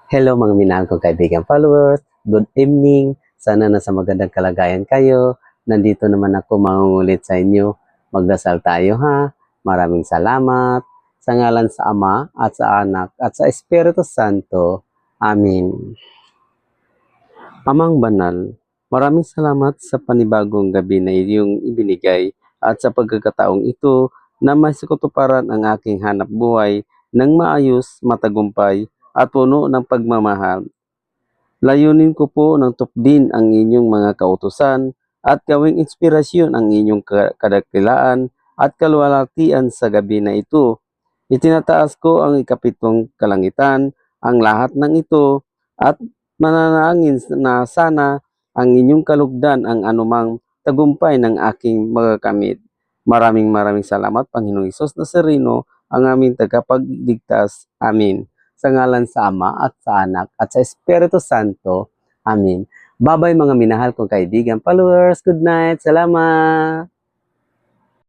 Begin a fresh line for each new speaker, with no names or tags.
Hello mga minahal kong kaibigan followers. Good evening. Sana nasa magandang kalagayan kayo. Nandito naman ako mangungulit sa inyo. Magdasal tayo ha. Maraming salamat. Sa ngalan sa Ama at sa Anak at sa Espiritu Santo. Amen. Amang Banal, maraming salamat sa panibagong gabi na iyong ibinigay at sa pagkakataong ito na masikutuparan ang aking hanap buhay ng maayos, matagumpay at puno ng pagmamahal. Layunin ko po ng tupdin ang inyong mga kautusan at gawing inspirasyon ang inyong kadakilaan at kaluwalhatian sa gabi na ito. Itinataas ko ang ikapitong kalangitan, ang lahat ng ito, at mananangin na sana ang inyong kalugdan ang anumang tagumpay ng aking magakamit. Maraming maraming salamat, Panginoong Hesus Nazareno, ang aming tagapagligtas. Amen. Sa ngalan sa Ama at sa Anak at sa Espiritu Santo. Amen. Bye-bye mga minahal kong kaibigan followers. Good night. Salamat.